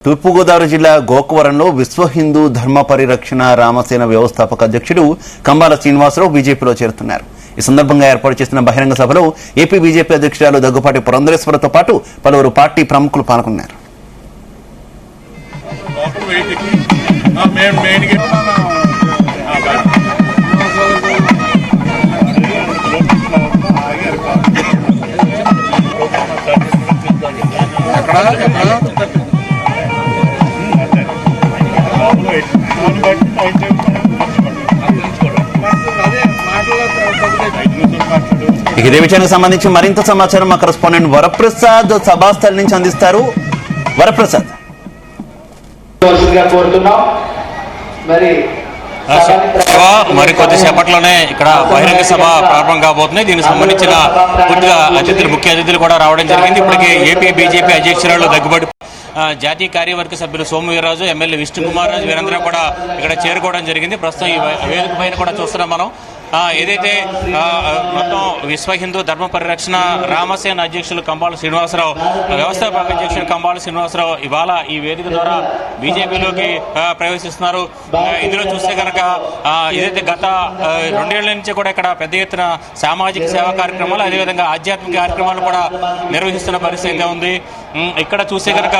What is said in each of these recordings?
తూర్పుగోదావరి జిల్లా గోకవరంలో విశ్వ హిందూ ధర్మ పరిరక్షణ రామసేన వ్యవస్థాపక అధ్యక్షుడు కంబాల శ్రీనివాసరావు బీజేపీలో చేరుతున్నారు. ఈ సందర్భంగా ఏర్పాటు చేసిన బహిరంగ సభలో ఏపీ బీజేపీ అధ్యక్షురాలు దగ్గుపాటి పురంధరేశ్వరతో పాటు పలువురు పార్టీ ప్రముఖులు పాల్గొన్నారు. ఇదే విషయానికి సంబంధించి మరింత సమాచారం మా కరెస్పాండెంట్ వరప్రసాద్ సభాస్థలి నుంచి అందిస్తారు. వరప్రసాద్, మరి కొద్దిసేపట్లోనే ఇక్కడ బహిరంగ సభ ప్రారంభం కాబోతుంది. దీనికి సంబంధించిన పూర్తిగా ముఖ్య అతిథులు కూడా రావడం జరిగింది. ఇప్పటికే ఏపీ బీజేపీ అధ్యక్షురాలు దగ్గుబాటి జాతీయ కార్యవర్గ సభ్యులు సోము వీర్రాజు, ఎమ్మెల్యే విష్ణుకుమార్ రాజు వీరందరూ కూడా ఇక్కడ చేరుకోవడం జరిగింది. ప్రస్తుతం ఈ వేదిక పైన కూడా చూస్తున్నాం మనం. ఏదైతే మొత్తం విశ్వ హిందూ ధర్మ పరిరక్షణ రామసేన అధ్యక్షులు కంబాల శ్రీనివాసరావు, వ్యవస్థాపక అధ్యక్షులు కంబాల శ్రీనివాసరావు ఇవాళ ఈ వేదిక ద్వారా బీజేపీలోకి ప్రవేశిస్తున్నారు. ఇందులో చూస్తే కనుక ఏదైతే గత 2 ఏళ్ల నుంచి కూడా ఇక్కడ పెద్ద ఎత్తున సామాజిక సేవా కార్యక్రమాలు, అదేవిధంగా ఆధ్యాత్మిక కార్యక్రమాలు కూడా నిర్వహిస్తున్న పరిస్థితి ఉంది. ఇక్కడ చూస్తే కనుక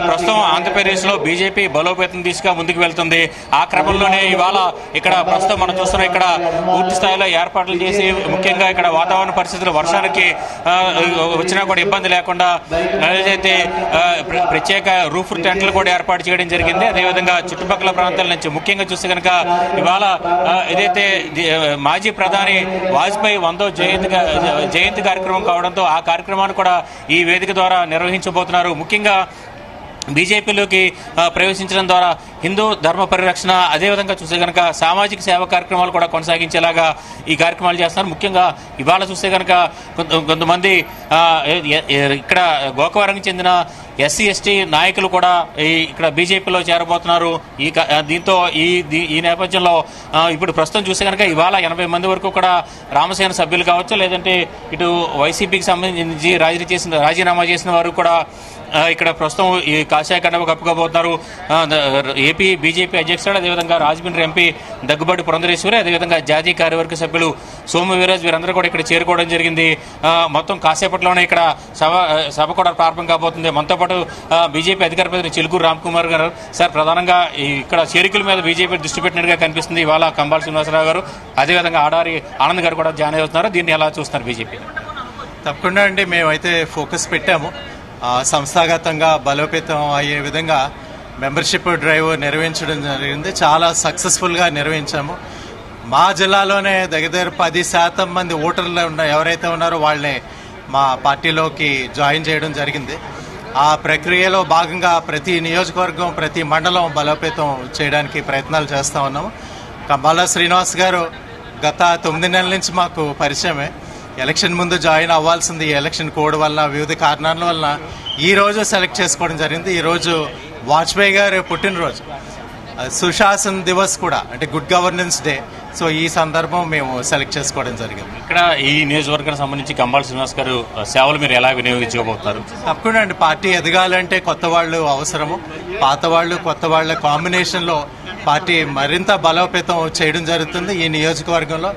ప్రస్తుతం ఆంధ్రప్రదేశ్ లో బీజేపీ బలోపేతం దిశగా ముందుకు వెళ్తుంది. ఆ క్రమంలోనే ఇవాళ ఇక్కడ ప్రస్తుతం మనం చూస్తున్నాం, ఇక్కడ పూర్తి స్థాయిలో ఏర్పాట్లు చేసి ముఖ్యంగా ఇక్కడ వాతావరణ పరిస్థితులు వర్షానికి వచ్చినా కూడా ఇబ్బంది లేకుండా ఏదైతే ప్రత్యేక రూఫ్ టెంట్లు కూడా ఏర్పాటు చేయడం జరిగింది. అదేవిధంగా చుట్టుపక్కల ప్రాంతాల నుంచి ముఖ్యంగా చూస్తే కనుక ఇవాళ ఏదైతే మాజీ ప్రధాని వాజ్పేయి 100వ జయంతి కార్యక్రమం కావడంతో ఆ కార్యక్రమాన్ని కూడా ఈ వేదిక ద్వారా నిర్వహించబోతున్నారు. ముఖ్యంగా బీజేపీలోకి ప్రవేశించడం ద్వారా హిందూ ధర్మ పరిరక్షణ, అదేవిధంగా చూస్తే కనుక సామాజిక సేవా కార్యక్రమాలు కూడా కొనసాగించేలాగా ఈ కార్యక్రమాలు చేస్తున్నారు. ముఖ్యంగా ఇవాళ చూస్తే కనుక కొంతమంది ఇక్కడ గోకవరంకి చెందిన ఎస్సీ ఎస్టీ నాయకులు కూడా ఇక్కడ బీజేపీలో చేరబోతున్నారు. దీంతో ఈ నేపథ్యంలో ఇప్పుడు ప్రస్తుతం చూస్తే కనుక ఇవాళ 80 మంది వరకు కూడా రామసేన సభ్యులు కావచ్చు, లేదంటే ఇటు వైసీపీకి సంబంధించి రాజీనామా చేసిన వారు కూడా ఇక్కడ ప్రస్తుతం ఈ కాషాయ కండవ కప్పుకోబోతున్నారు. ఏపీ బీజేపీ అధ్యక్షుడు, అదేవిధంగా రాజమండ్రి ఎంపీ దగ్గుబాటి పురంధరేశ్వరి, అదేవిధంగా జాతీయ కార్యవర్గ సభ్యులు సోము వీర్రాజు వీరందరూ కూడా ఇక్కడ చేరుకోవడం జరిగింది. మొత్తం కాసేపట్లోనే ఇక్కడ సభ కూడా ప్రారంభం కాబోతుంది. మనతో పాటు బీజేపీ అధికార ప్రతినిధి చిలుకూరు రామ్కుమార్ గారు. సార్, ప్రధానంగా ఇక్కడ చేరికల మీద బీజేపీ దృష్టి పెట్టినట్టుగా కనిపిస్తుంది. ఇవాళ కంబాల శ్రీనివాసరావు గారు, అదేవిధంగా ఆడారి ఆనంద్ గారు కూడా జాయిన్ అవుతున్నారు. దీన్ని ఎలా చూస్తున్నారు బీజేపీ? తప్పకుండా అండి, మేమైతే ఫోకస్ పెట్టాము. సంస్థాగతంగా బలోపేతం అయ్యే విధంగా మెంబర్షిప్ డ్రైవ్ నిర్వహించడం జరిగింది. చాలా సక్సెస్ఫుల్గా నిర్వహించాము. మా జిల్లాలోనే దగ్గర 10% మంది ఓటర్లు ఎవరైతే ఉన్నారో వాళ్ళని మా పార్టీలోకి జాయిన్ చేయడం జరిగింది. ఆ ప్రక్రియలో భాగంగా ప్రతి నియోజకవర్గం, ప్రతి మండలం బలోపేతం చేయడానికి ప్రయత్నాలు చేస్తూ ఉన్నాము. కంబాల శ్రీనివాస్ గారు గత 9 నెలల నుంచి మాకు పరిచయమే. ఎలక్షన్ ముందు జాయిన్ అవ్వాల్సింది, ఎలక్షన్ కోడ్ వల్ల వివిధ కారణాల వల్ల ఈ రోజు సెలెక్ట్ చేసుకోవడం జరిగింది. ఈరోజు వాజ్పేయి గారు పుట్టినరోజు, సుశాసన్ దివస్ కూడా, అంటే గుడ్ గవర్నెన్స్ డే. సో ఈ సందర్భం మేము సెలెక్ట్ చేసుకోవడం జరిగింది. ఇక్కడ ఈ నియోజకవర్గానికి సంబంధించి కంబాల శ్రీనివాస్ గారు సేవలు మీరు ఎలా వినియోగించుకోబోతున్నారు? తప్పకుండా అండి, పార్టీ ఎదగాలంటే కొత్త వాళ్ళు అవసరము. పాత వాళ్ళు కొత్త వాళ్ళ కాంబినేషన్లో పార్టీ మరింత బలోపేతం చేయడం జరుగుతుంది ఈ నియోజకవర్గంలో.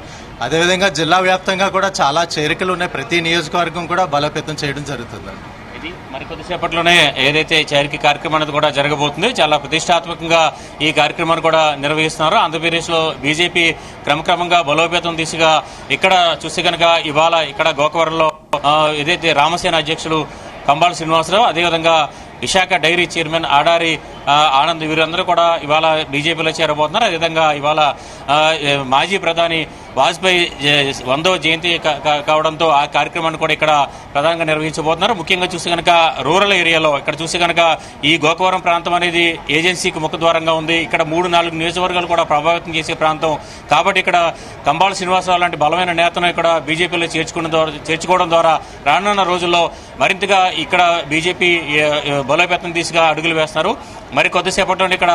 అదేవిధంగా జిల్లా వ్యాప్తంగా కూడా చాలా చేరికలు ఉన్నాయి. ప్రతి నియోజకవర్గం కూడా బలోపేతం చేయడం జరుగుతుంది. ఇది మరికొద్దిసేపట్లోనే ఏదైతే చేరిక కార్యక్రమం అనేది కూడా జరగబోతుంది. చాలా ప్రతిష్టాత్మకంగా ఈ కార్యక్రమాన్ని కూడా నిర్వహిస్తున్నారు. ఆంధ్రప్రదేశ్లో బీజేపీ క్రమక్రమంగా బలోపేతం దిశగా ఇక్కడ చూస్తే కనుక ఇవాళ ఇక్కడ గోకవరంలో ఏదైతే రామసేన అధ్యక్షులు కంబాల శ్రీనివాసరావు, అదేవిధంగా విశాఖ డైరీ చైర్మన్ ఆడారి ఆనంద్ వీరందరూ కూడా ఇవాళ బీజేపీలో చేరబోతున్నారు. అదేవిధంగా ఇవాళ మాజీ ప్రధాని వాజ్పేయి 100వ జయంతి కావడంతో ఆ కార్యక్రమాన్ని కూడా ఇక్కడ ప్రధానంగా నిర్వహించబోతున్నారు. ముఖ్యంగా చూస్తే కనుక రూరల్ ఏరియాలో ఇక్కడ చూస్తే కనుక ఈ గోకవరం ప్రాంతం అనేది ఏజెన్సీకి ముఖద్వారంగా ఉంది. ఇక్కడ 3-4 నియోజకవర్గాలు కూడా ప్రభావితం చేసే ప్రాంతం కాబట్టి ఇక్కడ కంబాల శ్రీనివాసరావు లాంటి బలమైన నేతను ఇక్కడ బీజేపీలో చేర్చుకోవడం ద్వారా రానున్న రోజుల్లో మరింతగా ఇక్కడ బీజేపీ బలోపేతం దిశగా అడుగులు వేస్తున్నారు. మరి కొద్దిసేపట్లో ఇక్కడ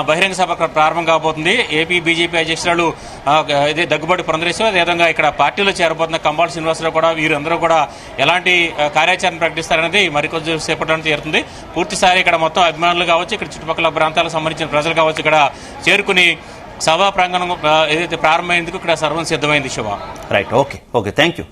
బహిరంగ సభ ప్రారంభం కాబోతుంది. ఏపీ బీజేపీ అధ్యక్షురాలు దగ్గుబాటి దగ్గుబాటి పురంధరేశ్వరి, అదేవిధంగా ఇక్కడ పార్టీలో చేరబోతున్న కంబాల శ్రీనివాసరావు కూడా వీరందరూ కూడా ఎలాంటి కార్యాచరణ ప్రకటిస్తారనేది మరికొద్ది సేపట్లో తీరుతుంది. పూర్తిసారి ఇక్కడ మొత్తం అభిమానులు కావచ్చు, ఇక్కడ చుట్టుపక్కల ప్రాంతాలకు సంబంధించిన ప్రజలు కావచ్చు ఇక్కడ చేరుకుని సభా ప్రాంగణం ఏదైతే ప్రారంభమైందుకు ఇక్కడ సర్వం సిద్ధమైంది. Shiva. Right, okay, thank you.